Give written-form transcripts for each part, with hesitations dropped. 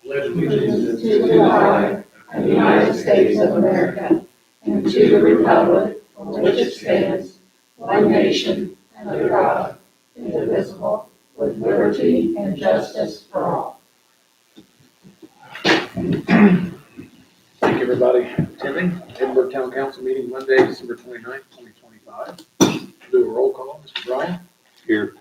Pledge allegiance to the flag of the United States of America and to the republic for which it stands, one nation, under God, indivisible, with liberty and justice for all. Thank you, everybody, attending Edinburgh Town Council meeting Monday, December 29th, 2025. Do a roll call. Mr. Bryan? Here.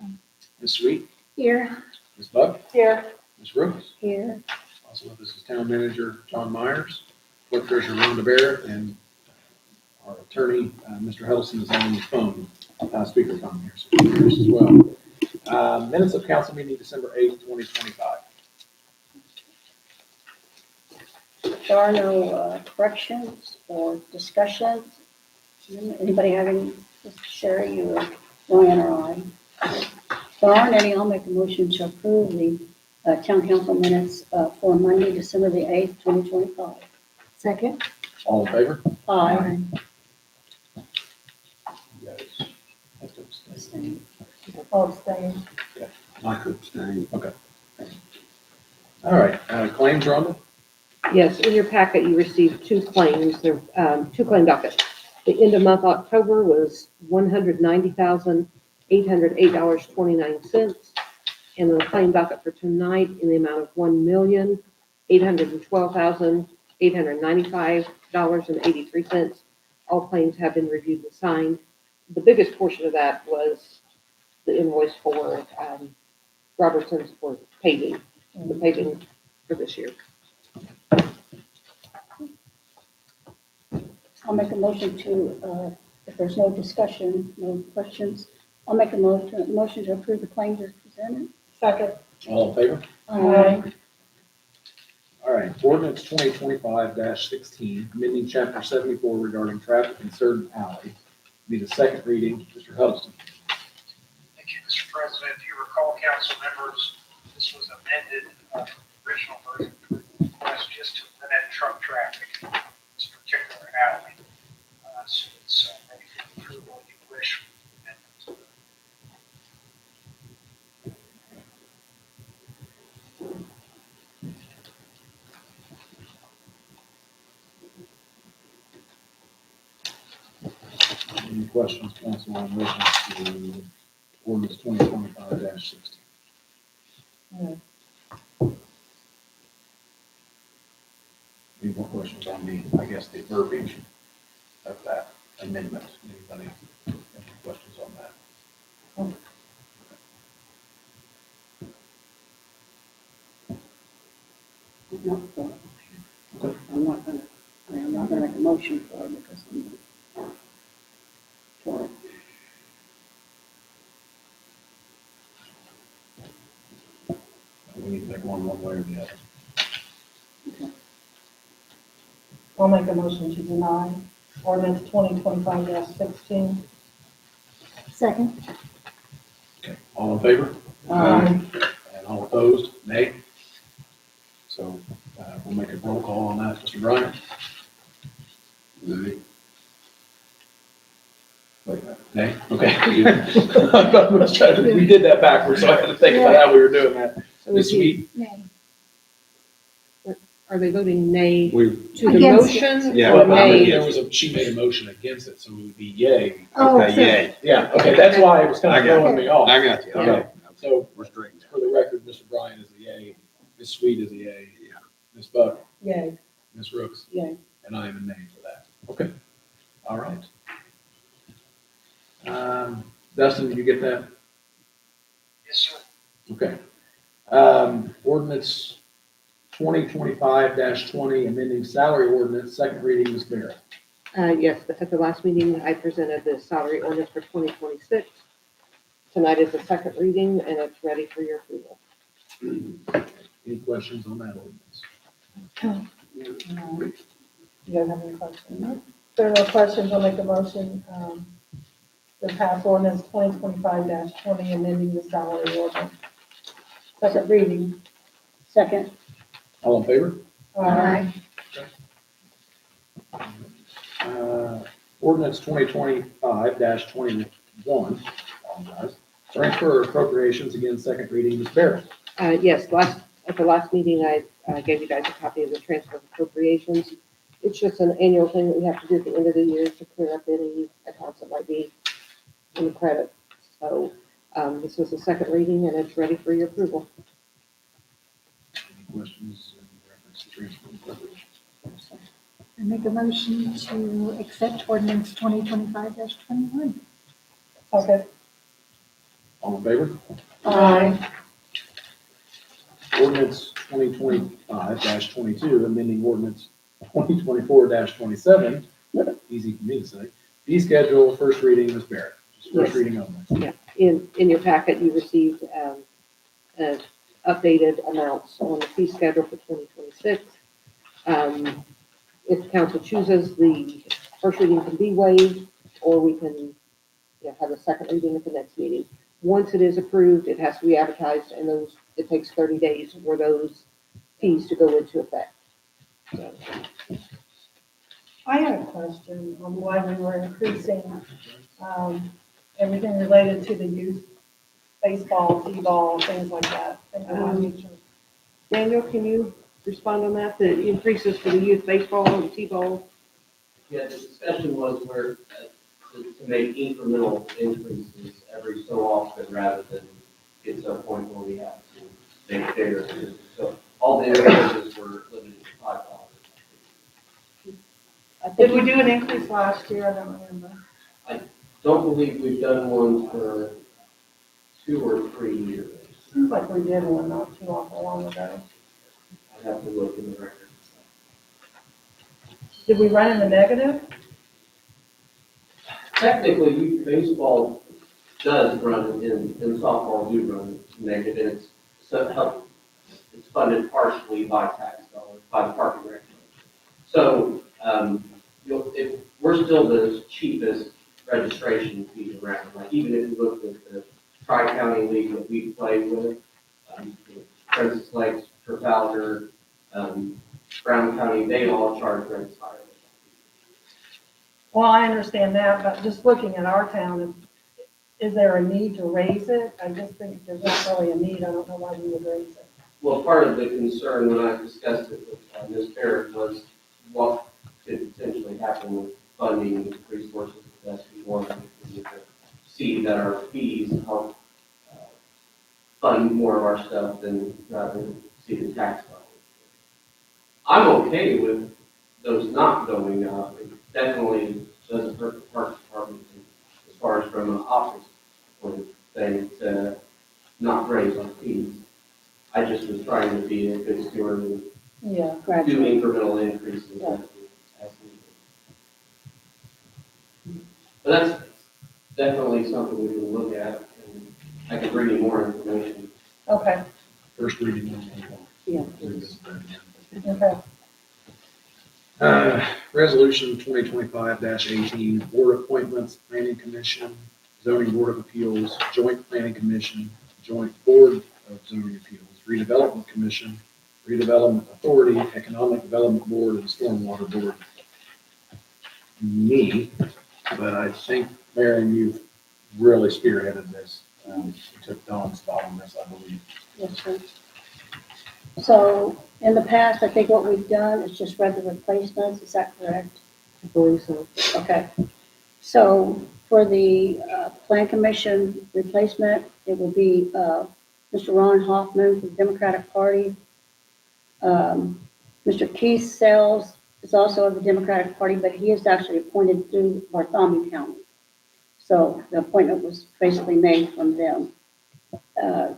Ms. Sweet? Here. Ms. Buck? Here. Ms. Brooks? Here. Also with us is Town Manager John Myers, Clerk Treasurer Rhonda Barrett, and our attorney, Mr. Huddleston, is on the phone, speakerphone here, so he can hear us as well. Minutes of council meeting December 8th, 2025. There are no corrections or discussions. Anybody have any, Sherry, you or Ryan or I? If there aren't any, I'll make a motion to approve the town council minutes for Monday, December the 8th, 2025. Second. All in favor? Aye. You guys have to abstain. Abstain. I could abstain. Okay. All right, claims, Rhonda? Yes, in your packet, you received two claims, there, two claim dockets. The end of month October was $190,808.29. And the claim docket for tonight in the amount of $1,812,895.83. All claims have been reviewed and signed. The biggest portion of that was the invoice for Robertson's for paving, the paving for this year. I'll make a motion to, if there's no discussion, no questions, I'll make a motion to approve the claims as presented. Second. All in favor? Aye. All right, ordinance 2025-16, amending chapter 74 regarding traffic in certain alleys. Need a second reading. Mr. Huddleston. Thank you, Mr. President. If you recall, council members, this was amended, original version was just to limit truck traffic in this particular alley. So it's ready for approval if you wish. Any questions, council, on reference to ordinance 2025-16? Any more questions on the, I guess, the verbiage of that amendment? Anybody have any questions on that? I'm not gonna make a motion for it because I'm for it. We need to make one way or the other. I'll make a motion to deny ordinance 2025-16. Second. Okay, all in favor? And all opposed? Nay? So we'll make a roll call on that. Mr. Bryan? Nay. Wait, nay? Okay. We did that backwards, so I had to think about how we were doing that. So Ms. is he- Sweet? Are they voting nay We, to the Against it. motion Yeah, or well, nay? There was she made a motion against it, so it would be yay. okay, yay. Yeah, okay, that's why it was kind I of got throwing me off. I got you. Okay, so We're straight now. for the record, Mr. Bryan is a yay, Ms. Sweet is a yay, Yeah. Ms. Buck, Yay. Ms. Brooks, Yay. and I am a nay for that. Okay, all right. Dustin, did you get that? Yes, sir. Okay. Ordinance 2025-20, amending salary ordinance, second reading, Ms. Barrett. Yes, at the last meeting, I presented the salary ordinance for 2026. Tonight is the second reading and it's ready for your approval. Any questions on that ordinance? Do you guys have any questions? If there are no questions, I'll make a motion, to pass ordinance 2025-20, amending the salary ordinance. Second reading. Second. All in favor? Aye. Ordinance 2025-21, apologize. Transfer appropriations, again, second reading, Ms. Barrett. Yes, at the last meeting, I gave you guys a copy of the transfer of appropriations. It's just an annual thing that we have to do at the end of the year to clear up any accounts that might be in the credit. So, this was the second reading and it's ready for your approval. Any questions in reference to transfer appropriations? I make a motion to accept ordinance 2025-21. Okay. All in favor? Aye. Ordinance 2025-22, amending ordinance 2024-27, easy for me to say. Fee schedule, first reading, Ms. Barrett. Just first Yes. reading only. In your packet, you received updated amounts on the fee schedule for 2026. If the council chooses, the first reading can be waived, or we can have a second reading at the next meeting. Once it is approved, it has to be advertised, and it takes 30 days for those fees to go into effect. So, I had a question on why we were increasing, everything related to the youth, baseball, t-ball, things like that. Things of that nature. Daniel, can you respond on that? The increases for the youth baseball and t-ball? Yeah, the discussion was where, to make incremental increases every so often rather than get to a point where we have to make bigger. So all the increases were limited to $5. Did we do an increase last year? I don't remember. Don't believe we've done one for 2 or 3 years. Seems like we did one not too awful long ago. I'd have to look in the records. Did we run in the negative? Technically, youth baseball does run and softball do run negative. It's funded partially by tax dollars, by the park and rec. So, we're still the cheapest registration fee around. Like even if you look at the Tri-County League that we play with, Princess Lakes, Trafalgar, Brown County, they all charge rates higher. Well, I understand that, but just looking at our town, is there a need to raise it? I just think if there's not really a need, I don't know why we would raise it. Well, part of the concern when I discussed it with Ms. Barrett was what could potentially happen with funding resources with SB1. We could see that our fees help fund more of our stuff than rather than see the tax dollars. I'm okay with those not going up. It definitely doesn't hurt the parks department as far as from an office point of thing to not raise our fees. I just was trying to be a good steward and Yeah. do Gradually. incremental increases as needed. But that's definitely something we can look at, and I can bring you more information. Okay, First reading only. Yeah. okay. Resolution 2025-18, board appointments, planning commission, zoning board of appeals, joint planning commission, joint board of zoning appeals, redevelopment commission, redevelopment authority, economic development board, and stormwater board. Me, but I think, Marion, you've really spearheaded this. You took Don's spot on this, I believe. Yes, sir. So in the past, I think what we've done is just read the replacements. Is that correct? I believe so. Okay. So for the Plan Commission replacement, it will be Mr. Ron Hoffman from the Democratic Party. Mr. Keith Sells is also of the Democratic Party, but he is actually appointed through Bartholomew County. So the appointment was basically made from them.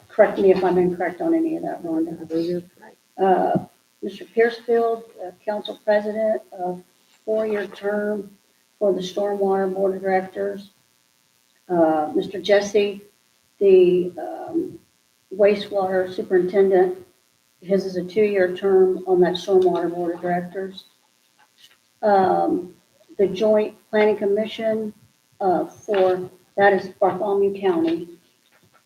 Correct me if I'm incorrect on any of that, Rhonda. I believe you're right. Mr. Piercefield, Council President of 4-year term for the Stormwater Board of Directors. Mr. Jesse The wastewater superintendent, his is a 2-year term on that stormwater board of directors. The joint planning commission, that is Bartholomew County.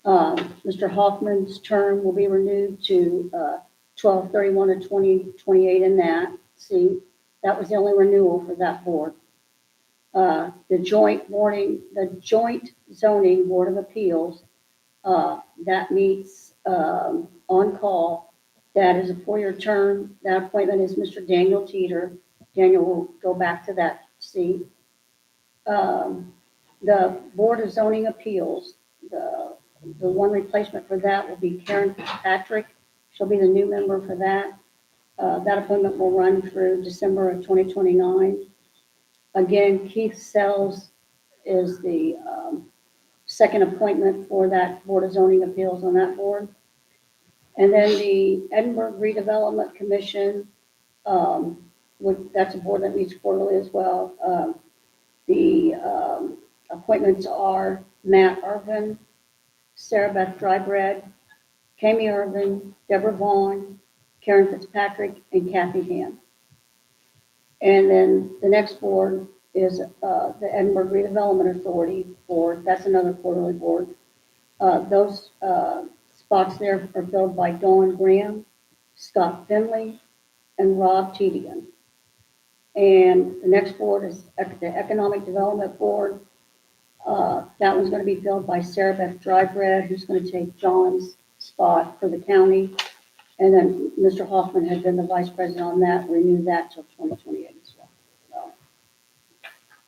Mr. Hoffman's term will be renewed to 12/31 of 2028 in that seat. That was the only renewal for that board. The joint zoning board of appeals, that meets on call. That is a 4-year term. That appointment is Mr. Daniel Teeter. Daniel will go back to that seat. The Board of Zoning Appeals, the one replacement for that will be Karen Fitzpatrick. She'll be the new member for that. That appointment will run through December of 2029. Again, Keith Sells is the second appointment for that Board of Zoning Appeals on that board. And then the Edinburgh Redevelopment Commission, that's a board that meets quarterly as well. The appointments are Matt Irvin, Sarah Beth Drybread, Kami Irvin, Deborah Vaughn, Karen Fitzpatrick, and Kathy Ham. And then the next board is the Edinburgh Redevelopment Authority Board. That's another quarterly board. Those spots there are filled by Dawn Graham, Scott Finley, and Rob Tedian. And the next board is the Economic Development Board. That one's going to be filled by Sarah Beth Drybread, who's going to take John's spot for the county. And then Mr. Hoffman had been the vice president on that, renew that till 2028 as well.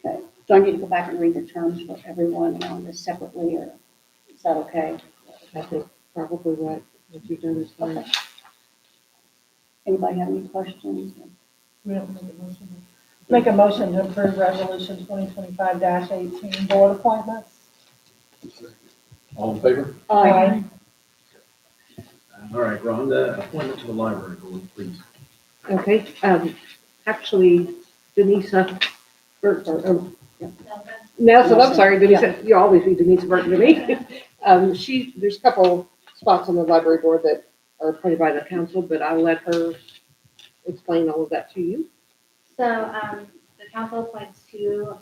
So, okay. Do I need to go back and read the terms for everyone on this separately, or is that okay? I think probably what you've done is fine. Okay. Anybody have any questions? We don't make a motion. Make a motion to approve resolution 2025-18, board appointments. All in favor? Aye. All right, Rhonda, appointment to the library board, please. Okay, actually, Denisa, Nelson, I'm sorry, Denisa, you always be Denisa Burton to me. There's a couple spots on the library board that are appointed by the council, but I'll let her explain all of that to you. So, the council appoints 2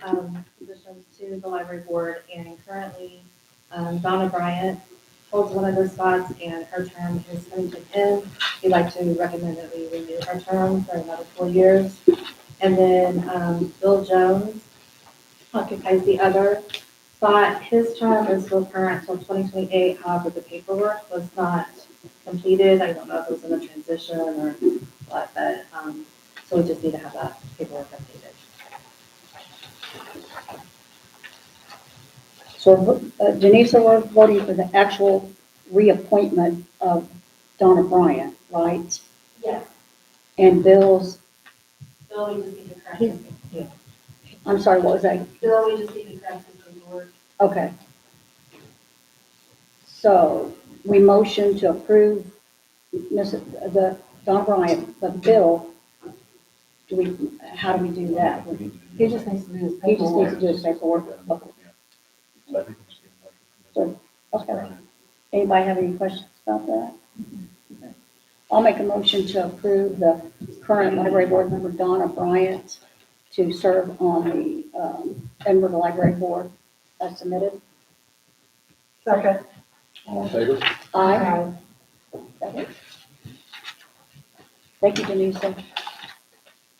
positions to the library board, and currently, Donna Bryant holds one of those spots, and her term is coming to an end. We'd like to recommend that we renew her term for another 4 years. And then, Bill Jones occupies the other spot. His term is still current until 2028, however, the paperwork was not completed. I don't know if it was in a transition or what, but, so we just need to have that paperwork updated. So Denise, we're voting for the actual reappointment of Donna Bryant, right? Yes. And Bill's, Bill, we just need to correct his paperwork. I'm sorry, what was that? Bill, we just need to correct his paperwork. Okay. So we motion to approve the Donna Bryant, but Bill, how do we do that? He just needs to do his He just needs paperwork. to do his paperwork. Okay. So I think we just get a motion. Okay. Anybody have any questions about that? Okay. I'll make a motion to approve the current library board member Donna Bryant to serve on the Edinburgh Library Board as submitted. Second. All in favor? Aye. Okay. Thank you, Denise.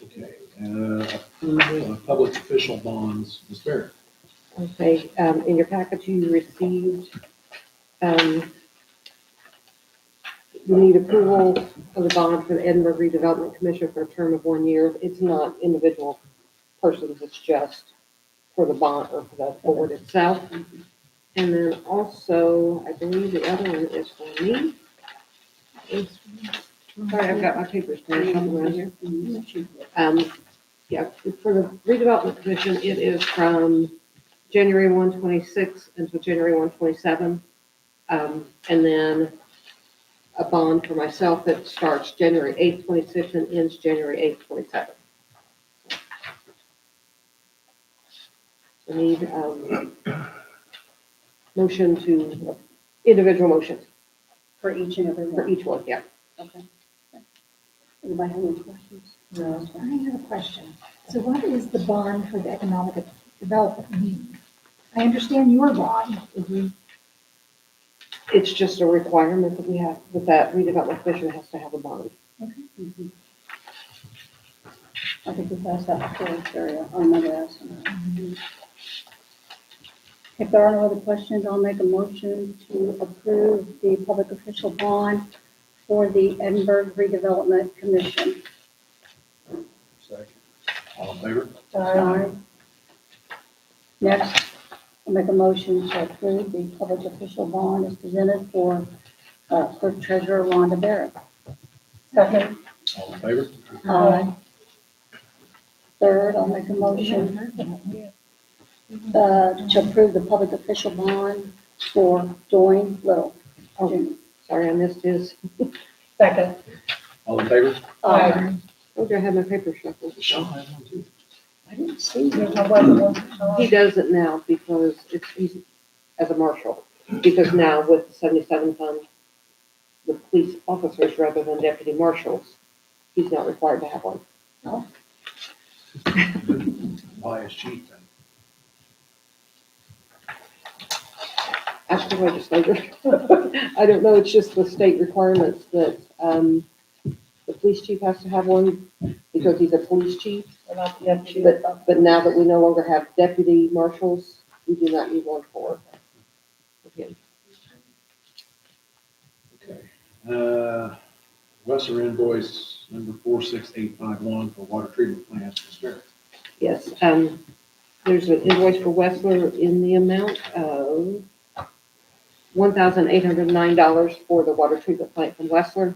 Okay, approval of public official bonds, Ms. Barrett. Okay, in your package you received, you need approval of the bond for the Edinburgh Redevelopment Commission for a term of 1 year. It's not individual persons, it's just for the bond or for the board itself. And then also, I believe the other one is for me. Sorry, I've got my papers printed up around here. Yeah, for the redevelopment commission, it is from January 1, 26 until January 1, 27. And then a bond for myself that starts January 8, 26 and ends January 8, 27. I need motion to Individual motions For each and every for one? each one, yeah. Okay. Anybody have any questions? No. I have a question. So what is the bond for the economic development mean? I understand your bond. It's just a requirement that we have, that redevelopment commission has to have a bond. Mhm. I think we've asked that before, Sherry. I remember asking that. If there are no other questions, I'll make a motion to approve the public official bond for the Edinburgh Redevelopment Commission. Second. All in favor? Aye. Next, I'll make a motion to approve the public official bond as presented for clerk treasurer Rhonda Barrett. Second. All in favor? Third, I'll make a motion to approve the public official bond for Doyne Little. Jr. Sorry, I missed his. Second. All in favor? Aye. Oh, do I have my paper shuffled? Sean has one too. I didn't see You you. talk about the one for Sean? He does it now because he's as a marshal. Because now with the 77 fund, the police officers rather than deputy marshals, he's not required to have one. Why is chief then? Ask the legislator. I don't know, it's just the state requirements that, the police chief has to have one because he's a police chief. We're not the deputy. But now that we no longer have deputy marshals, we do not need one for him. Okay. Western invoice number 46851 for water treatment plants for Spirit. Yes, there's an invoice for Westler in the amount of $1,809 for the water treatment plant from Westler.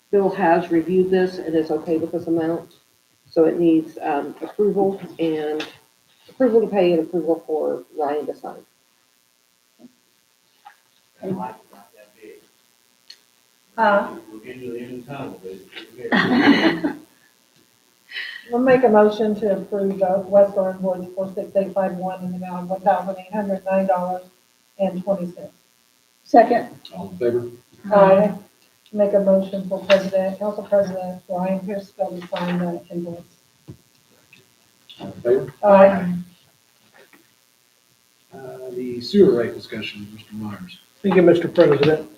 Bill has reviewed this and is okay with this amount, so it needs approval to pay and approval for Ryan to sign. We'll make a motion to approve the Westlaw invoice 46851 in the amount of $1,809.20. Second, All in favor? Aye. Make a motion for Council President Ryan Piercefield to sign the invoice. All in favor? Aye. The sewer rate discussion, Mr. Myers. Thank you, Mr. President.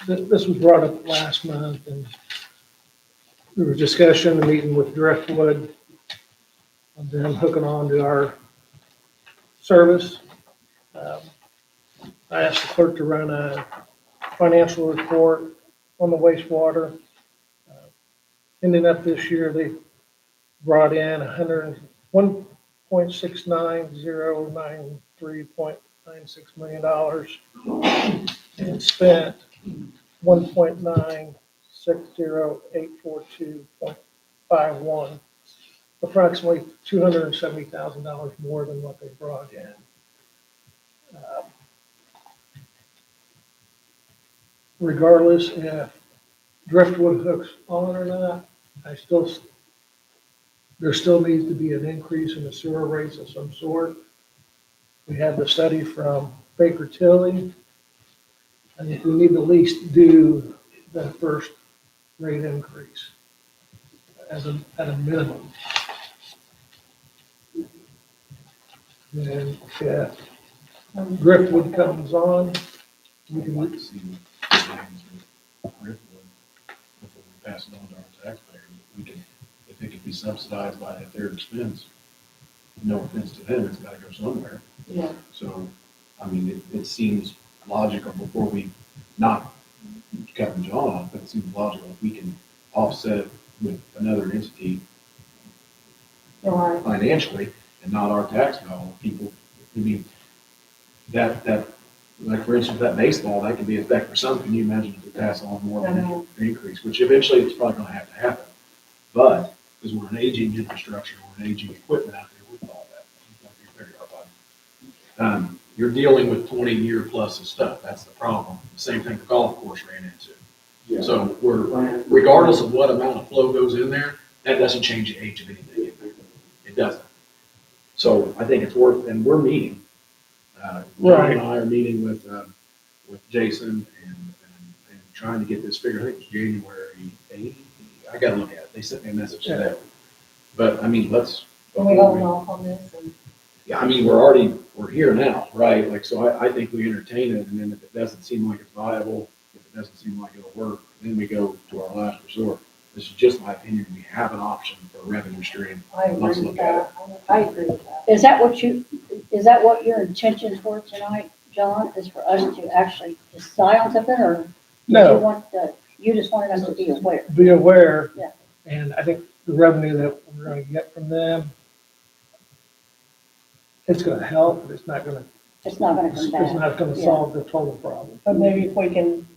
This was brought up last month, and there was discussion, a meeting with Driftwood, of them hooking on to our service. I asked the clerk to run a financial report on the wastewater. Ending up this year, they brought in $1.69093.96 million and spent $1.960842.51, approximately $270,000 more than what they brought in. Regardless if Driftwood hooks on or not, there still needs to be an increase in the sewer rates of some sort. We had the study from Baker Tilly. I think we need to at least do the first rate increase at a minimum. And if Driftwood comes on, we I'd can, like to see what happens with Driftwood before we pass it on to our taxpayers. We can, if it can be subsidized by at their expense, no offense to them, it's gotta go somewhere. Yeah. So, I mean, it seems logical before we, not cutting John off, but it seems logical if we can offset it with another entity Aye. financially and not our tax bill. People, I mean, that, like for instance, that baseball, that could be effect for some. Can you imagine if we pass on more of an increase, which eventually it's probably gonna have to happen. But, because we're an aging infrastructure, we're an aging equipment out there with all that. You're dealing with 20-year plus of stuff. That's the problem. The same thing the golf course ran into. So regardless of what amount of flow goes in there, that doesn't change the age of anything. It doesn't. So I think it's worth, and we're meeting John and I are meeting with Jason and trying to get this figured. I think it's January 8th. I gotta look at it. They sent me a message today. But, I mean, let's. Can we hold off on this and? Yeah, I mean, we're here now, right? Like, so I think we entertain it, and then if it doesn't seem like it's viable, if it doesn't seem like it'll work, then we go to our last resort. This is just my opinion. We have an option for a revenue stream. I agree Let's with look at that. I agree with that. Is that what your intentions were tonight, John, is for us to actually decide on something, or? did No. You just wanted us to be aware? Be aware. Yeah. And I think the revenue that we're gonna get from them, it's gonna help, but it's not gonna It's not gonna It's come back. not gonna Yeah. solve the total problem. But maybe if we can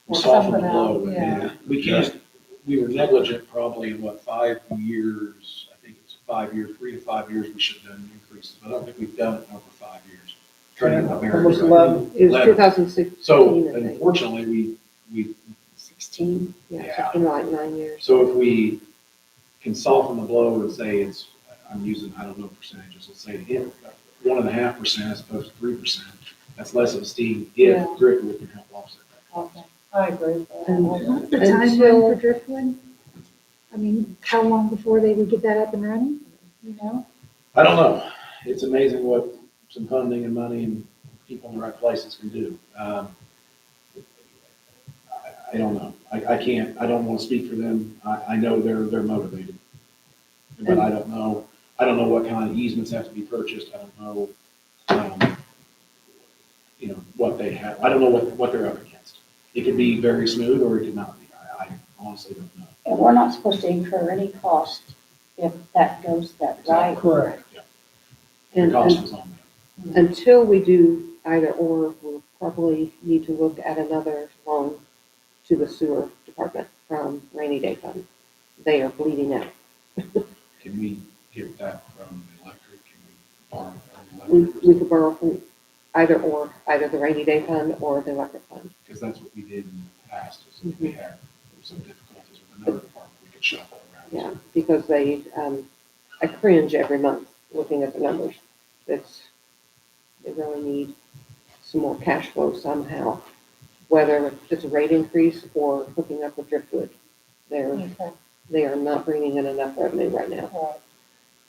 work Soften the something blow. out, yeah. We can't, we were negligent probably in 5 years, I think it's 5 years, 3 to 5 years, we should have done increases, but I don't think we've done it in over 5 years. Trying to get my bearings Almost right. 11. It was 11. 2016, So I think. unfortunately, we, 16. Yeah, Yeah. so it's been like 9 years. so if we can soften the blow and say it's, I'm using, I don't know percentages, let's say if 1.5% as opposed to 3%, that's less of a steam Yeah. if Driftwood can help offset that. Okay, I agree with that. And- What's the Until- timeline for Driftwood? I mean, how long before they would get that up and running, you know? I don't know. It's amazing what some funding and money and people in the right places can do. I don't know. I can't, I don't want to speak for them. I know they're motivated. But I don't know what kind of easements have to be purchased. I don't know, what they have. I don't know what they're up against. It could be very smooth or it could not be. I honestly don't know. And we're not supposed to incur any cost if that goes that right. Correct. The And- cost and- is on them. Until we do either or, we'll probably need to look at another loan to the sewer department from rainy day fund. They are bleeding out. Can we get that from the electric? Can we borrow from the We, electric? we could borrow from either or, either the rainy day fund or the electric fund. Because that's what we did in the past, is if we had some difficulties with another department, we could shuffle around. Yeah, because I cringe every month looking at the numbers. They really need some more cash flow somehow, whether it's a rate increase or hooking up with Driftwood. Okay, They are not bringing in enough revenue right now. all right.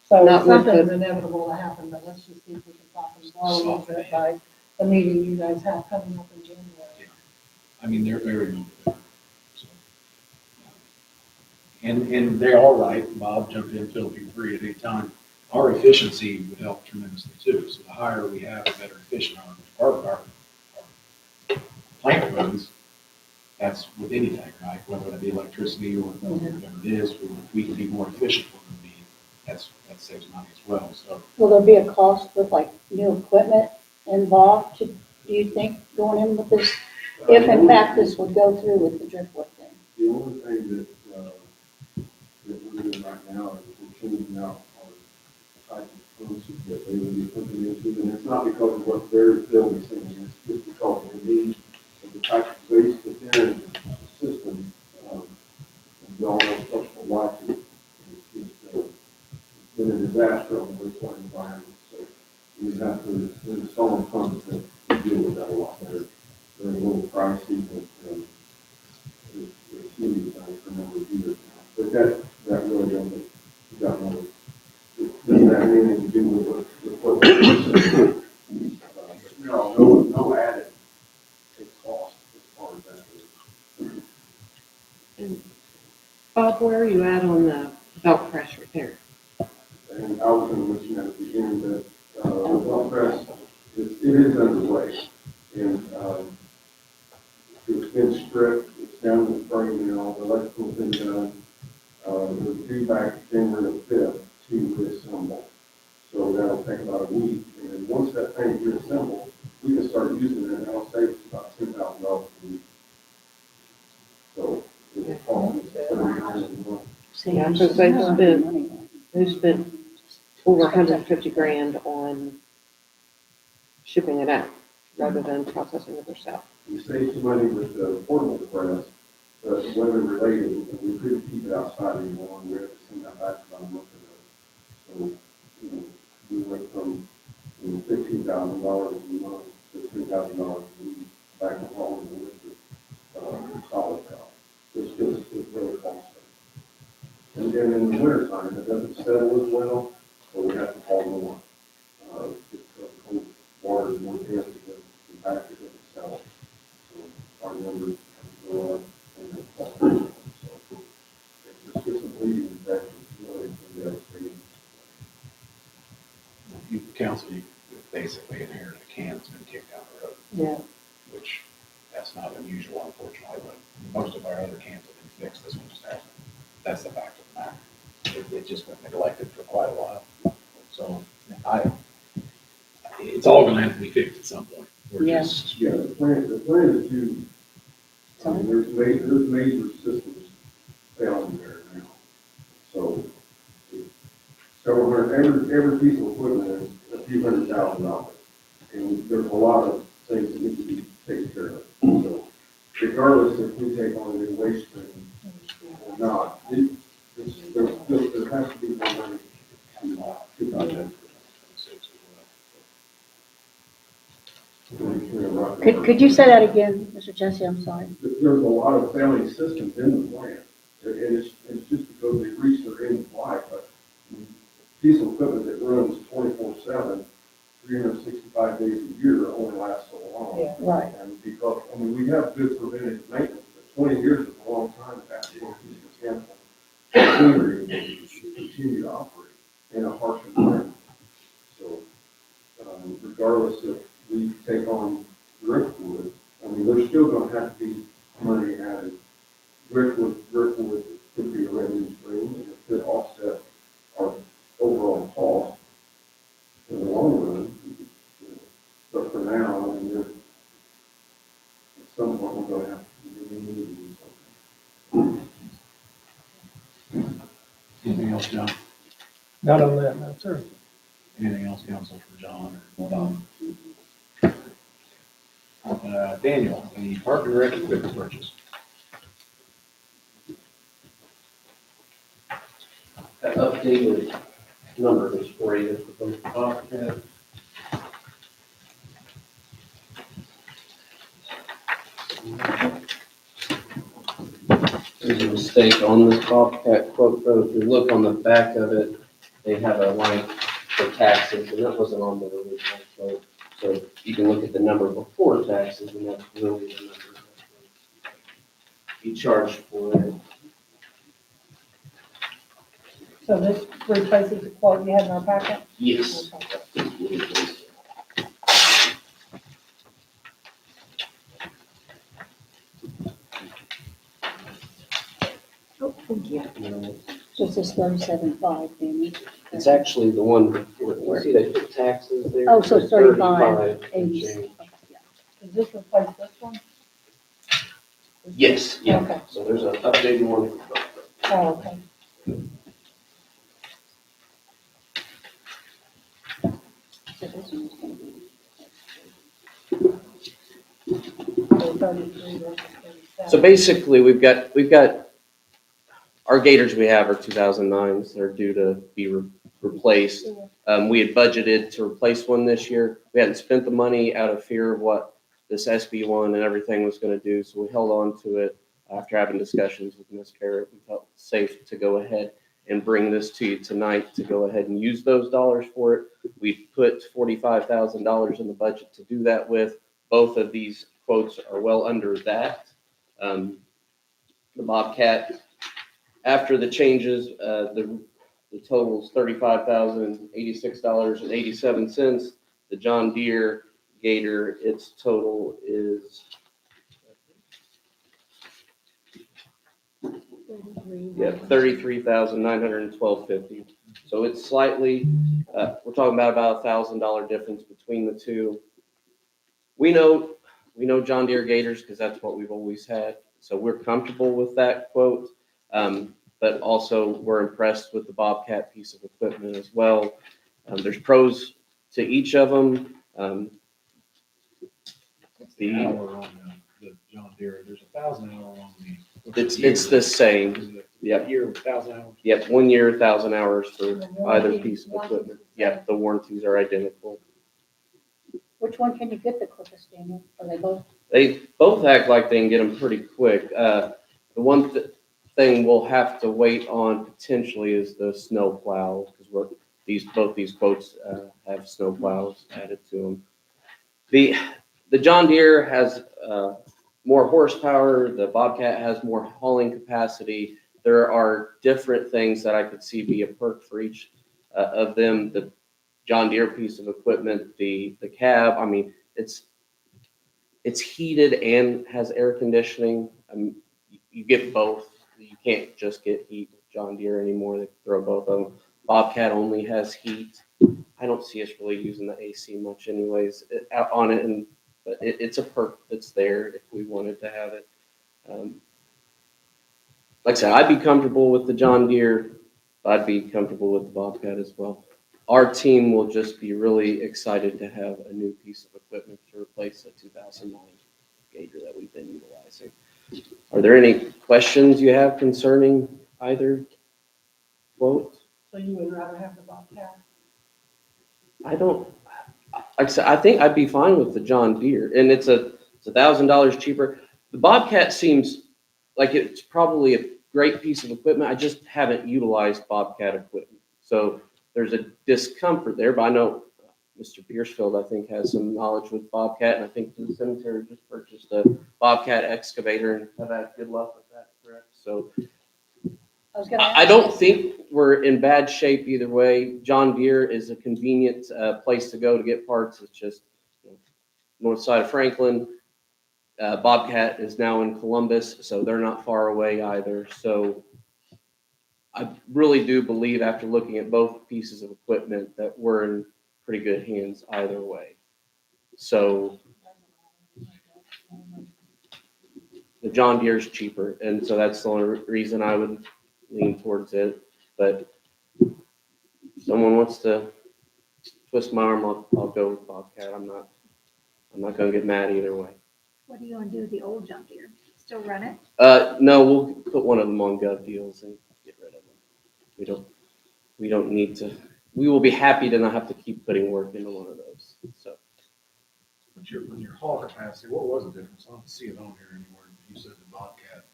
So Not with something's the- inevitable to happen, but let's just see if we can soften the blow a little bit by the meeting you guys have coming up in January. I mean, they're very motivated, so. And they're all right, Bob, jump in, feel free at any time. Our efficiency would help tremendously too, so the higher we have, the better efficient our plant runs. That's with anything, right? Whether it be electricity or whatever it is, if we can be more efficient, we're gonna be, that saves money as well, so. Will there be a cost with like new equipment involved, do you think, going in with this? If in fact this would go through with the Driftwood thing? The only thing that we're doing right now is we're changing out our type of pumps that they would be putting into, and it's not because of what they'll be saying, it's just because of the need of the type of waste that they're in the system. And we all know structural life is been a disaster on the wastewater environment, so we have to install pumps that deal with that a lot better. They're a little pricey, but it's really nice for a number of years now. But that really doesn't, doesn't have anything to do with what no added cost as far as that is. Bob, where are you at on the belt press repair? And I was going to mention at the end that the well press, it is underway. And it's been stripped, it's down to the frame now, the electrical's been done. We're due back January the 5th to reassemble. So that'll take about a week. And then once that thing is reassembled, we can start using it, and that'll save us about $10,000 a week. So it's a cost of $30,000 a month. Yeah, because they spent over 150 grand on shipping it out rather than processing it themselves. We saved some money with the portable press, but weather related, we couldn't keep it outside anymore, and we had to send that back about a month ago. So, we went from and $15,000 a month to $3,000 a week back in home and with solid cost. It's really costly. And then in the wintertime, it doesn't settle as well, so we have to haul more. Cold water is more dense than back it doesn't settle. So our numbers have to go up and the cost goes up. So it's just a bleeding infection, really, from devastating. You, council, you basically inherited a can that's been kicked down the road. Yeah. Which, that's not unusual, unfortunately, but most of our other cans have been fixed, this one just hasn't. That's the fact of the matter. It just been neglected for quite a while. So, it's all gonna have to be fixed at some point. We're Yeah. just, Yeah, the plan is to, I mean, there's major systems failing there now. So, several hundred, every piece of equipment is a few $100,000. And there's a lot of things that need to be taken care of. So, regardless if we take on a new waste stream or not, there has to be more money to project. Could you say that again, Mr. Jesse? I'm sorry. There's a lot of failing systems in the plant, and it's just because they reach their end of life. But piece of equipment that runs 24/7, 365 days a year only lasts so long. Yeah. Right. And because, I mean, we have good preventative maintenance, but 20 years is a long time to have to piece of mechanical machinery to continue to operate in a harsh environment. So, regardless if we take on driftwood, I mean, there's still gonna have to be money added. Driftwood could be a revenue stream, and it could offset our overall cost in the long run. You know. But for now, I mean, at some point, we're gonna have to do something. anything else, John? Not on that, no, sir. Anything else, council, for John or Don? Daniel, the park and rec equipment purchase. That updated number is for you for both Bobcat. There's a mistake on this Bobcat quote, though. If you look on the back of it, they have a line for taxes, and that wasn't on the original quote. So you can look at the number before taxes, and that's really the number that you charged for it. So this replaces the quote you had in our packet? Yes. Oh, thank you. No, So it says 37.5, Danny. it's actually the one before. You see they put taxes there? Oh, so it's 35, 35 and 80. change. Okay, yeah. Does this replace this one? Yes, yeah. Okay. So there's an updated one for both. Oh, okay. So this one's gonna be. So 33 versus 37. So basically, we've got, our gators we have are 2009s. They're due to be replaced. We had budgeted to replace one this year. We hadn't spent the money out of fear of what this SB1 and everything was going to do, so we held on to it. After having discussions with Ms. Garrett, we felt safe to go ahead and bring this to you tonight to go ahead and use those dollars for it. We've put $45,000 in the budget to do that with. Both of these quotes are well under that. The Bobcat, after the changes, the total is $35,086.87. The John Deere Gator, its total is, $33,912.50. So it's slightly, we're talking about $1,000 difference between the two. We know John Deere Gators because that's what we've always had. So we're comfortable with that quote. But also we're impressed with the Bobcat piece of equipment as well. There's pros to each of them. Hour on the John Deere, there's 1,000 hour on the. It's the same. Yep. Year, 1,000 hours. Yep, 1 year, 1,000 hours for The either warranty- piece of warranty's equipment. the same. Yep, the warranties are identical. Which one can you get the quickest, Daniel? Are they both? They both act like they can get them pretty quick. The one thing we'll have to wait on potentially is the snow plow, because both these quotes have snow plows added to them. The John Deere has more horsepower. The Bobcat has more hauling capacity. There are different things that I could see be a perk for each of them. The John Deere piece of equipment, the cab, I mean, it's heated and has air conditioning. You get both. You can't just get heat with John Deere anymore. They throw both of them. Bobcat only has heat. I don't see us really using the AC much anyways on it, but it's a perk that's there if we wanted to have it. Like I said, I'd be comfortable with the John Deere. I'd be comfortable with the Bobcat as well. Our team will just be really excited to have a new piece of equipment to replace a 2009 Gator that we've been utilizing. Are there any questions you have concerning either quote? So you would rather have the Bobcat? I don't, like I said, I think I'd be fine with the John Deere, and it's $1,000 cheaper. The Bobcat seems like it's probably a great piece of equipment. I just haven't utilized Bobcat equipment. So there's a discomfort there, but I know Mr. Piercefield, I think, has some knowledge with Bobcat, and I think the cemetery just purchased a Bobcat excavator and have had good luck with that, correct? So I was gonna I ask don't you. think we're in bad shape either way. John Deere is a convenient place to go to get parts. It's just north side of Franklin. Bobcat is now in Columbus, so they're not far away either. So I really do believe, after looking at both pieces of equipment, that we're in pretty good hands either way. So the John Deere is cheaper, and so that's the only reason I would lean towards it. But if someone wants to twist my arm, I'll go with Bobcat. I'm not going to get mad either way. What are you gonna do with the old John Deere? Still run it? No, we'll put one of them on Gov Deals and get rid of them. We don't need to. We will be happy to not have to keep putting work into one of those. So When your haul capacity, what was the difference? I don't see it on here anywhere. You said the Bobcat.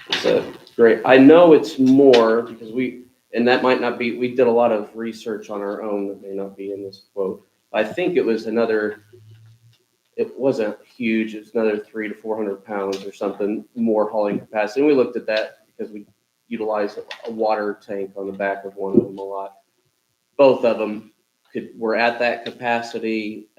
it's a great. I know it's more because and that might not be. We did a lot of research on our own that may not be in this quote. I think it was another. It wasn't huge. It was another 300 to 400 pounds or something more hauling capacity. And we looked at that because we utilized a water tank on the back of one of them a lot. Both of them were at that capacity,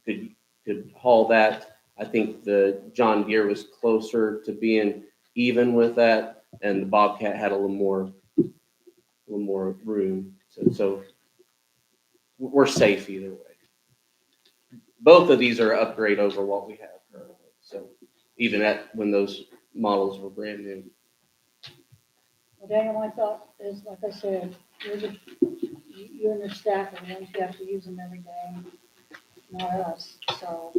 could haul that. I think the John Deere was closer to being even with that, and the Bobcat had a little more room. So we're safe either way. Both of these are an upgrade over what we have currently. So even when those models were brand new. Well, Daniel, my thought is, like I said, you and your staff are the ones who have to use them every day, not us. So,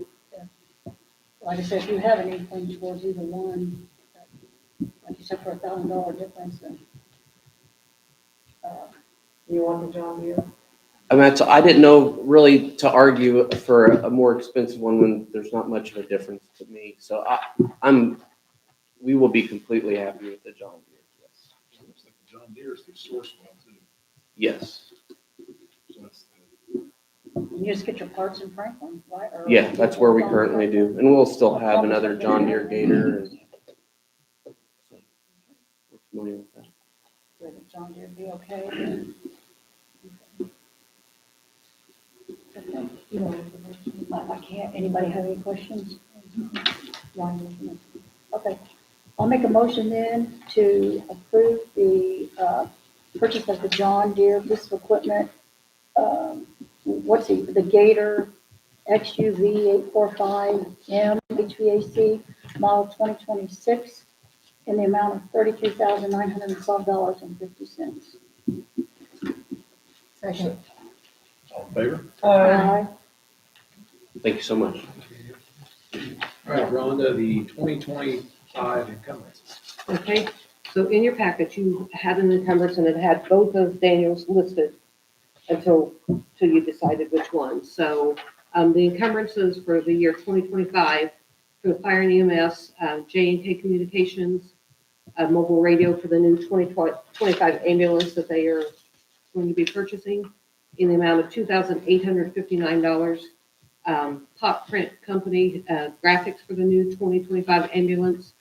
like I said, if you have an inkling towards either one, like you said, for $1,000 difference, then You want the John Deere? I mean, I didn't know really to argue for a more expensive one when there's not much of a difference to me. So we will be completely happy with the John Deere. Yes. It looks like the John Deere is the source well too. Yes. So that's you just get your parts in Franklin, right? Or- Yeah, that's where we currently do, and we'll still have another John Deere Gator. And so we're familiar with that. Would the John Deere be okay? I can't. Anybody have any questions? Okay. I'll make a motion then to approve the purchase of the John Deere piece of equipment. The Gator XUV 845M HVAC model 2026 in the amount of $33,912.50. Second. all in favor? Aye. Thank you so much. All right, Rhonda, the 2025 encumbrances. Okay, so in your packet, you had an encumbrance and it had both of Daniel's listed. until you decided which one. So the encumbrances for the year 2025 for the fire and EMS, J&K Communications, a mobile radio for the new 2025 ambulance that they are going to be purchasing in the amount of $2,859. Pop Print Company graphics for the new 2025 ambulance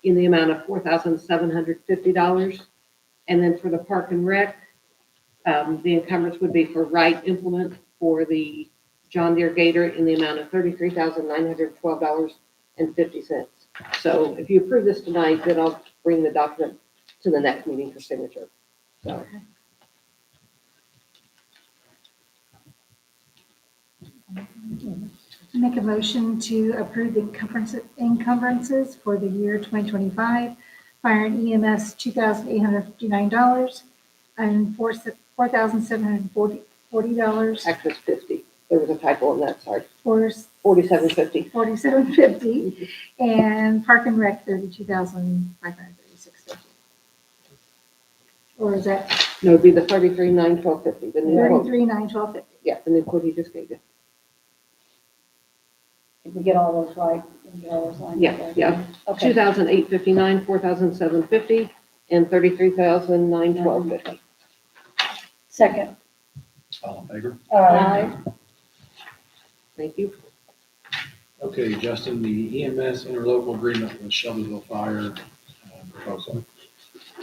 in the amount of $4,750. And then for the Park and Rec, the encumbrance would be for Wright Implement for the John Deere Gator in the amount of $33,912.50. So if you approve this tonight, then I'll bring the document to the next meeting for signature. So. Make a motion to approve the encumbrances for the year 2025. Fire and EMS, $2,859 and $4,740. Actually, it's 50. There was a typo on that, sorry. For 4750. $47.50 and Park and Rec, $32,536.50. Or is that No, it'd be the 33,912.50, the new quote. $33,912.50? Yeah, the new quote he just gave you. Did we get all those right? Did we get all those lined up Yeah, right? yeah. Okay. 2,859, 4,750, and 33,912.50. Second. All in favor? Aye. Thank you. Okay, Justin, the EMS interlocal agreement with Shelbyville Fire proposal.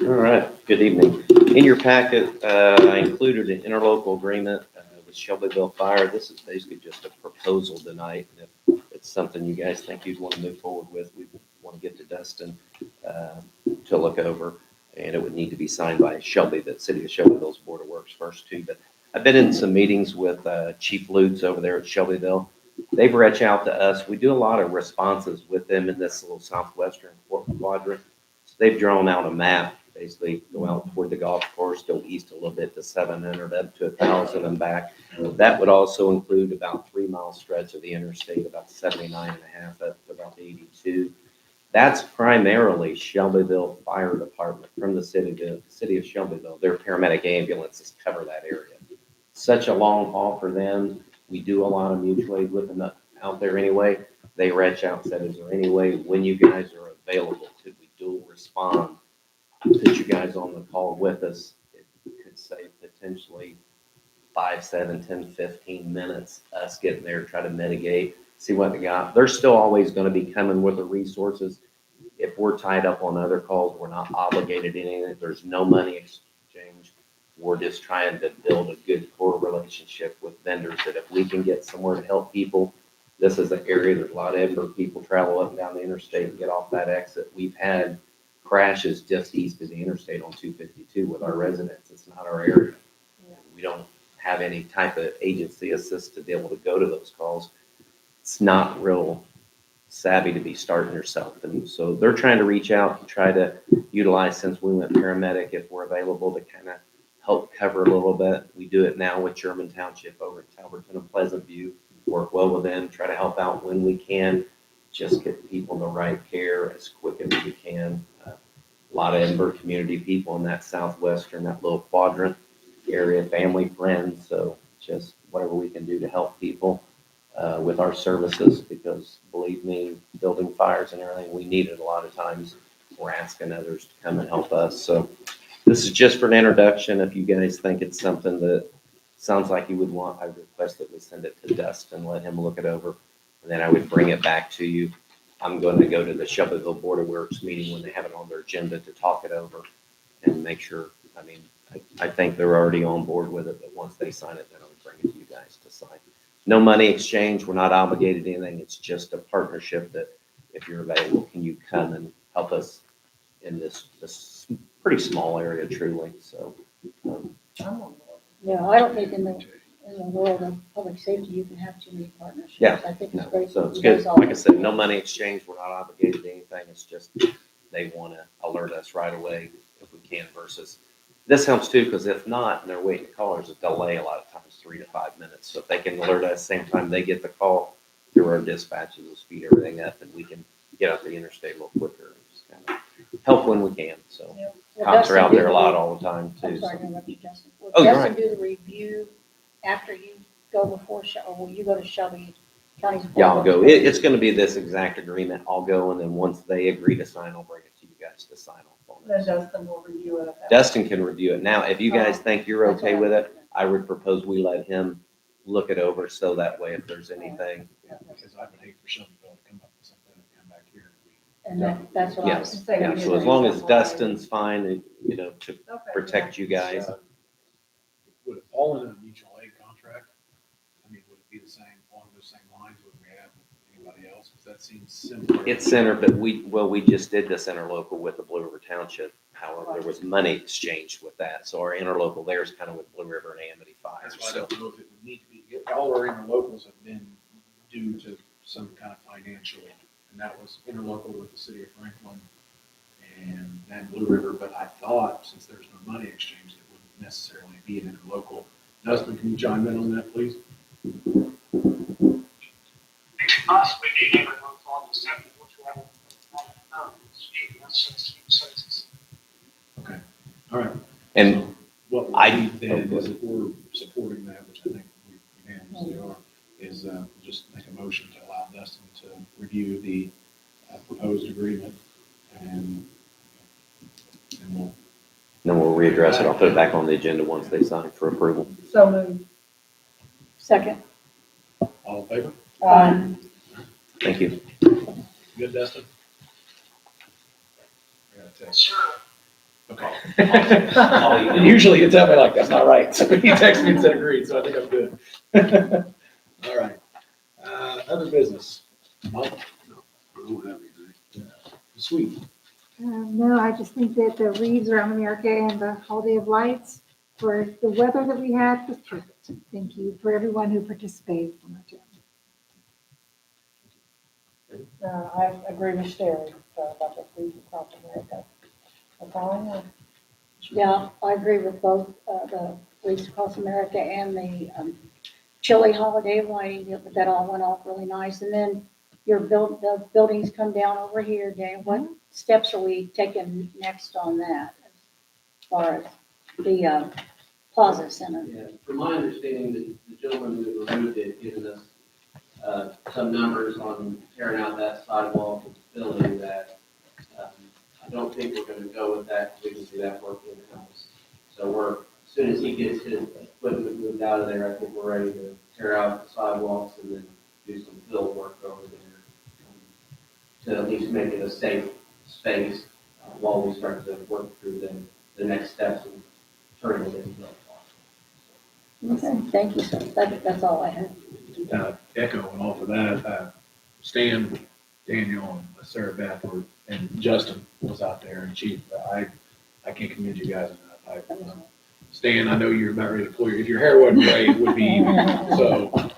All right, good evening. In your packet, I included an interlocal agreement with Shelbyville Fire. This is basically just a proposal tonight. And if it's something you guys think you'd want to move forward with, we want to get to Dustin to look over. And it would need to be signed by Shelby, the City of Shelbyville's Board of Works first too. But I've been in some meetings with Chief Lutz over there at Shelbyville. They've reached out to us. We do a lot of responses with them in this little southwestern quadrant. So they've drawn out a map, basically go out toward the golf course, go east a little bit to 700, up to 1,000 and back. That would also include about 3 mile stretch of the interstate, about 79.5 up to about 82. That's primarily Shelbyville Fire Department from the city of Shelbyville. Their paramedic ambulances cover that area. Such a long haul for them. We do a lot of mutual aid with them out there anyway. They reach out and said, is there any way when you guys are available, could we dual respond, put you guys on the call with us? It could save potentially 5, 7, 10, 15 minutes, us getting there, try to mitigate, see what they got. They're still always going to be coming with the resources. If we're tied up on other calls, we're not obligated to anything. There's no money exchange. We're just trying to build a good core relationship with vendors that if we can get somewhere to help people, this is an area, there's a lot of Edinburgh people travel up and down the interstate and get off that exit. We've had crashes just east of the interstate on 252 with our residents. It's not our area. We don't have any type of agency assist to be able to go to those calls. It's not real savvy to be starting yourself. And so they're trying to reach out and try to utilize, since we went paramedic, if we're available to kind of help cover a little bit. We do it now with German Township over at Talberton and Pleasant View. Work well with them, try to help out when we can, just get people the right care as quick as we can. A lot of Edinburgh community people in that southwestern, that little quadrant area, family, friends. So just whatever we can do to help people with our services, because believe me, building fires and everything, we need it a lot of times. We're asking others to come and help us. So this is just for an introduction. If you guys think it's something that sounds like you would want, I request that we send it to Dustin, let him look it over, and then I would bring it back to you. I'm going to go to the Shelbyville Board of Works meeting when they have it on their agenda to talk it over and make sure. I mean, I think they're already on board with it, but once they sign it, then I would bring it to you guys to sign. No money exchange. We're not obligated to anything. It's just a partnership that if you're available, can you come and help us in this pretty small area, truly. So, Yeah, I don't think in the world of public safety, you can have too many partnerships. Yeah, I think it's no, great. so that it's you good. guys all- Like I said, no money exchange. We're not obligated to anything. It's just they want to alert us right away if we can versus this helps too, because if not, and they're waiting to call, there's a delay a lot of times, 3 to 5 minutes. So if they can alert us same time they get the call through our dispatches, we'll speed everything up and we can get up the interstate a little quicker and just kind of help when we can. So Yeah. Will cops are Dustin out do there a the- lot all the time I'm too. sorry So. to interrupt you, Justin. Will Oh, you're Justin right. do the review after you go before, or will you go to Shelby County's? Board Yeah, I'll of go. Trustees? It's gonna be this exact agreement. I'll go, and then once they agree to sign, I'll bring it to you guys to sign off on Then it. Dustin will review it. at that Dustin can review it. Now, if you guys think you're That's okay what with I- it, I would propose we let him look it over, so that way if there's anything. Because I would hate for Shelbyville to come up with something and come back here. And that's what I was. Yes, Say yeah, we so need as long as to- Dustin's fine, and, you know, to Okay. protect you guys. Would it fall in a mutual aid contract? I mean, would it be the same, along those same lines would we have with anybody else? Because that seems similar. It's center, but we just did this interlocal with the Blue River Township. However, there was money exchanged with that. So our interlocal there is kind of with Blue River and Amity Fire. That's why I So don't know if it would need to be, all our interlocals have been due to some kind of financial, and that was interlocal with the city of Franklin and then Blue River, but I thought since there's no money exchanged, it wouldn't necessarily be an interlocal. Dustin, can you chime in on that, please? It could possibly be an interlocal on the second, which will have, speaking of census. All right. And What I- we need then is if we're supporting that, which I think we unanimously are, is just make a motion to allow Dustin to review the proposed agreement and we'll. then we'll readdress it. I'll put it back on the agenda once they sign for approval. So moved. Second. All in favor? Thank you. Good, Dustin? I gotta text. Sure. Okay. Usually you tell me like, that's not right. So he texted me and said agreed, so I think I'm good. All right. Other business. Mike? No, I don't have anything. Sweet. No, I just think that the wreaths around America and the Holiday of Lights, for the weather that we had, was perfect. Thank you for everyone who participated from our town. I agree with Sherry about the Freedom Across America. That's all I know. Yeah, I agree with both, the Wreaths Across America and the, Chile holiday lighting, that all went off really nice. And then the buildings come down over here, Dan, what steps are we taking next on that? As far as the, Plaza Center? Yeah, from my understanding, the gentleman who removed it, given us some numbers on tearing out that sidewalk and building that, I don't think we're gonna go with that, we can do that work in-house. So as soon as he gets his equipment moved out of there, I think we're ready to tear out the sidewalks and then do some fill work over there, to at least make it a safe space, while we start to work through the next steps and turning it into a Okay, thank you, sir. That's all I have. Echoing off of that, Stan, Daniel, and Sarah Beth and Justin was out there, and Chief, I can't commend you guys enough. Stan, I know you're about ready to pull if your hair wasn't gray, it would be. So,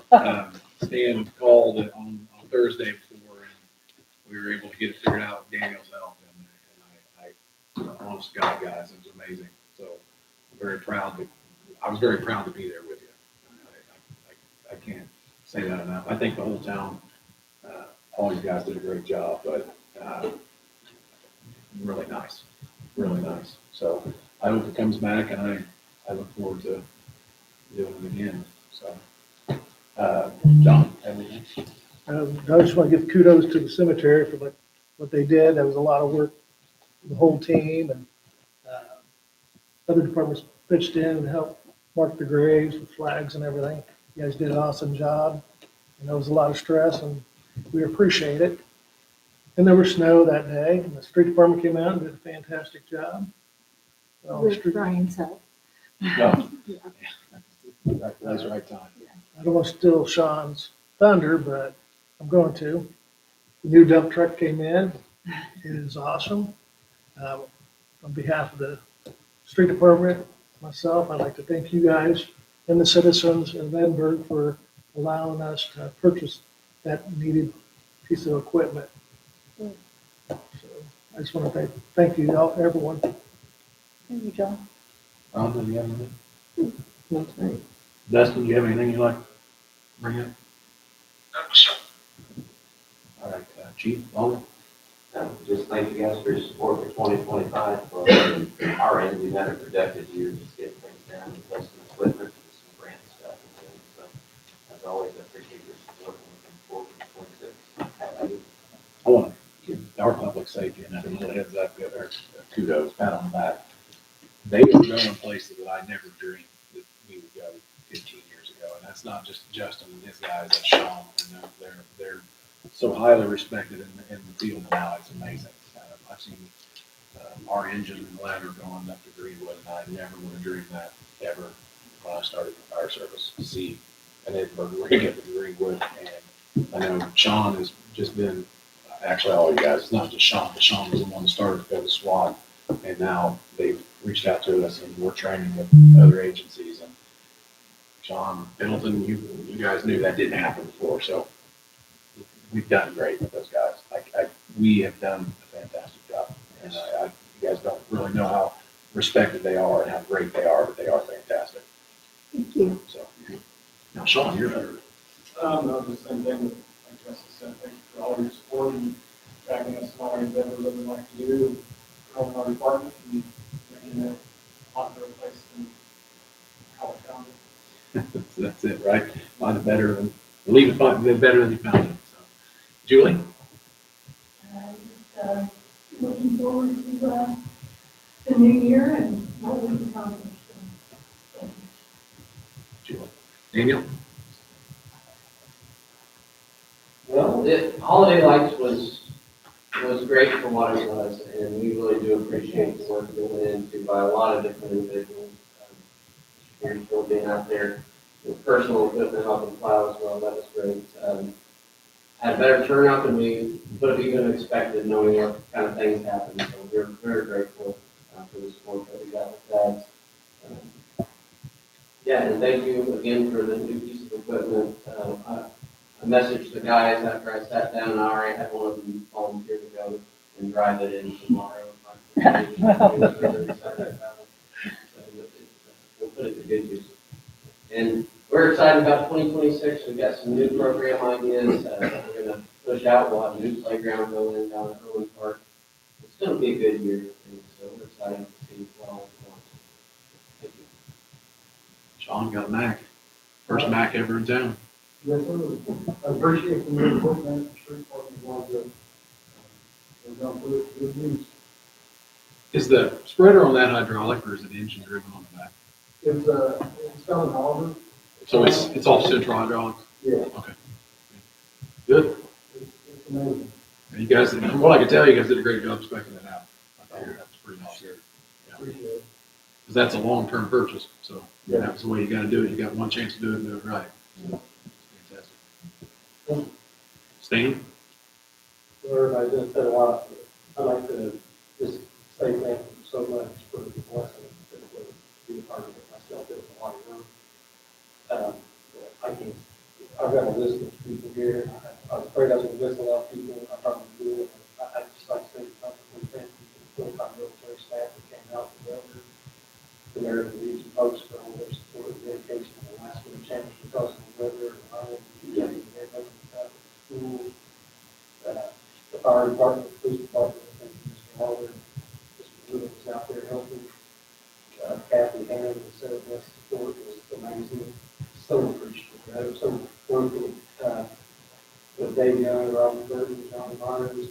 Stan called it on Thursday before, and we were able to get it figured out with Daniel's help, and I honest to God, guys, it was amazing. So, I was very proud to be there with you. I can't say that enough. I think the whole town, all you guys did a great job, but really nice, really nice. So I hope it comes back, and I look forward to doing it again. So, John, anything? I just want to give kudos to the cemetery for what they did. That was a lot of work, for the whole team, and other departments pitched in and helped mark the graves with flags and everything. You guys did an awesome job, and there was a lot of stress, and we appreciate it. And there was snow that day, and the street department came out and did a fantastic job. Well, the With street- Brian's help. No. That's the right time. I don't want to steal Sean's thunder, but I'm going to. The new dump truck came in. It is awesome. On behalf of the street department, myself, I'd like to thank you guys and the citizens of Edinburgh for allowing us to purchase that needed piece of equipment. So I just want to thank you all, everyone. Thank you, John. Ron, do you have anything? Dustin, do you have anything you'd like to bring up? All right, Chief, Lawler? Just thank you guys for your support for 2025. For our end, we've had a productive year, just getting things down, replacing equipment, and some grant stuff. as always, I appreciate your support and looking forward to 26. I want to give our public safety and a little heads up, or kudos, pat on the back. They are going places that I never dreamed that we would go 15 years ago. And that's not just Justin and his guys, that's Sean. And they're so highly respected in the field now. It's amazing. I've seen our engine and ladder going up to Greenwood, and I never would have dreamed that ever when I started the fire service to see an Edinburgh rig up to Greenwood. And I know Sean has just been, actually all you guys, it's not just Sean, but Sean was the one that started to go to SWAT. And now they've reached out to us and we're training with other agencies. And Sean Pendleton, you guys knew that didn't happen before. So we've done great with those guys. We have done a fantastic job. And you guys don't really know how respected they are and how great they are, but they are fantastic. Thank you. So now, Sean, you're better. No, the same thing with, like Justin said, thank you for all your support and backing us in all our endeavors that we like to do, growing our department and making it a lot better place than how it found it. That's it, right? Find it better than, leave it better than you found it. So, Julie? Looking forward to the new year and what we can accomplish. Julie. Daniel? Well, Holiday Lights was great for what it was, and we really do appreciate the work that went into by a lot of different individuals. You're still being out there with personal equipment helping plow as well, that was great. Had a better turnout than we would have even expected, knowing what kind of things happened, so we're very grateful for the support that we got with that. Yeah, and thank you again for the new piece of equipment. I messaged the guys after I sat down. I already had one of them volunteer to go and drive it in tomorrow. We'll put it to good use. And we're excited about 2026. We've got some new program ideas. We're going to push out. We'll have a new playground going in down at Irwin Park. It's going to be a good year, and so we're excited to see what all it's going. Thank you. Sean got a Mac. First Mac ever in town. Yes, sir. I appreciate the new equipment, the street parking was good. We're going to put it to good use. Is the spreader on that hydraulic or is it engine driven on the back? It's got an auger. So it's all central hydraulics? Yeah. Okay. Good. It's amazing. And you guys, from what I can tell, you guys did a great job specking that out. I thought that was pretty awesome. Appreciate it. Because that's a long-term purchase, so Yeah. that's the way you gotta do it. You got one chance to do it and do it right. So, fantastic. Stan? Well, everybody did said a lot. I'd like to just say thank you so much for the blessing that it was to be a part of it myself. It was a lot of work. I've got a list of people here. I was afraid I was going to miss a lot of people. I probably do. I just like to say publicly thank you to the full-time military staff that came out together, the American Legion folks for all their support and dedication in the last minute change because of the weather and rain. School, the fire department, the police department, thank you, Mr. Hall, Mr. Wood was out there helping. Kathy Hammond, the Senate support was amazing. So appreciative. I was so working with Dave Young, Robert Burton, John Myers,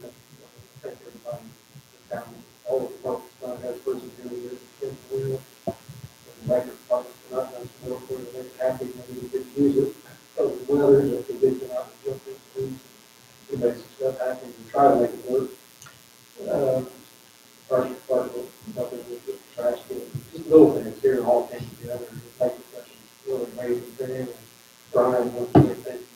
thank everybody in town, all the departments, that person here with the record department, not done some work for them, happy when we could use it. So the weather, if they did come out and jump in, please, to make some stuff happen and try to make it work. Fire department, nothing with the trash can, just little things here, it all came together, and just make it such a really amazing thing. And Brian, once again, thank you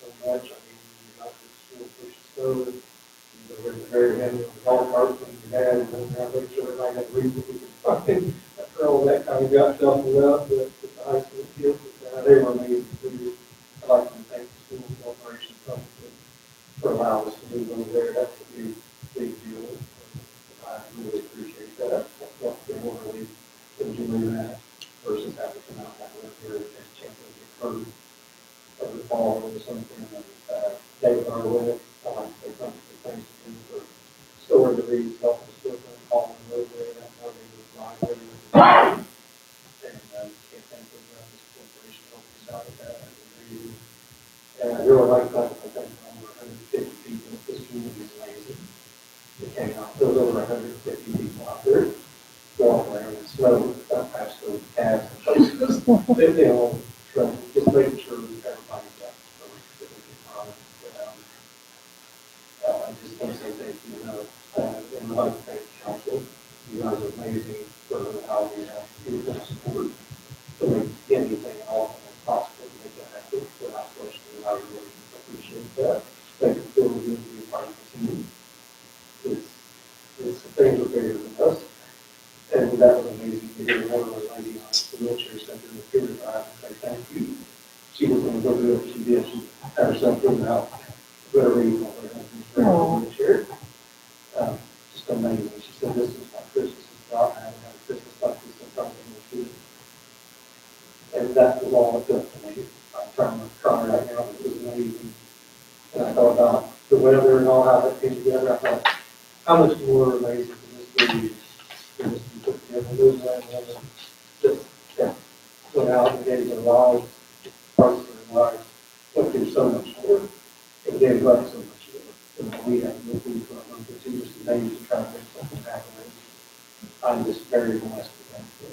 so much. I mean, you're not just still pushing stove, you were very heavy on the golf cart when you had, and then I make sure everybody had a reason we could find after all that kind of got shuffled up with the high school kids. They were amazing too. I'd like to thank the school corporation for allowing us to move over there. That's a big deal. I really appreciate that. That's been one really enjoying that versus having to come out that way here and chance to get hurt of the fall or something. David Arwood, I like to say thanks to him for storing the reeds, helping us with them, hauling them over there. That morning was flying over there. And can't thank them enough. This corporation helped us out with that. out. There was over 150 people out there walking around in snow, up past those cabs and places. They all trying, just making sure that everybody's got that we can find. I just want to say thank you, and I'd like to thank the council. You guys are amazing for how you have people support to make anything at all possible to make that happen without question. I really appreciate that. Thank you for being a part of the team. It's the things are bigger than us. And that was amazing to hear one of the ladies on the wheelchair center in the period of time say thank you. She was going to go do what she did. She had herself figured out whatever you want her husband's friend in the wheelchair. Just amazing. She said, this is my Christmas about. I haven't had a Christmas like this since I was in the school. And that was all it took for me. I'm trying to cry right now, but it was amazing. And I thought about the weather and all how that came together. I thought, how much more amazing can this be? Can this be put together? Those men and women just went out and gave their lives, parts of their lives, went through so much more, and gave up so much more. And we have no food for a month or two, just days to try to make something happen. I'm just very blessed with that. To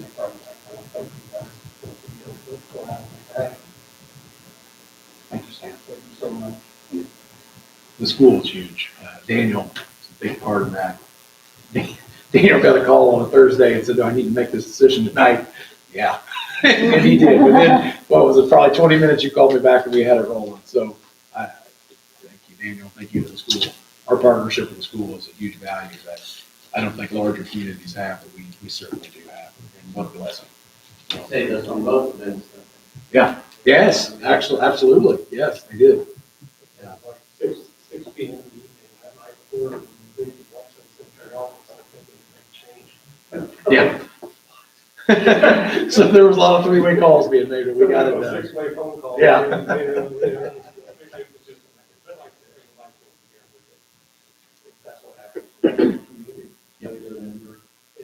be a part of that. Thank you guys. For having me. Thank you, Sam. Thank you so much. The school is huge. Daniel is a big part of that. Daniel got a call on a Thursday and said, do I need to make this decision tonight? Yeah. And he did. But then, what was it, probably 20 minutes, you called me back and we had it rolling. So, thank you, Daniel. Thank you to the school. Our partnership with the school is a huge value that I don't think larger communities have, but we certainly do have. And what a blessing. Say this on both events. Yeah. Yes, actually, absolutely. Yes, they did. Yeah, like 6 p.m. in the evening that night before, and the big walks in their office, I think it made change. Yeah. So there was a lot of three-way calls being made, and we got it done. 6-way phone call. Yeah. That's what happened. Yep. It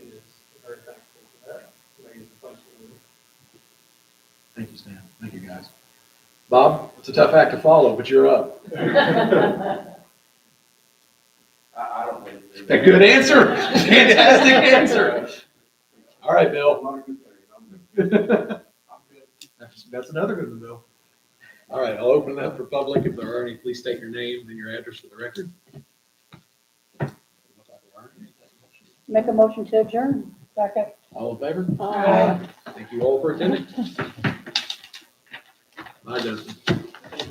is very thankful for that. Amazing place to live. Thank you, Stan. Thank you, guys. Bob, it's a tough act to follow, but you're up. I don't know. A good answer. Fantastic answer. All right, Bill. That's another good one, Bill. All right, I'll open it up for public. If there are any, please state your name and your address for the record. Make a motion to adjourn. Second. All in favor? Aye. Thank you all for attending. Bye, Justin.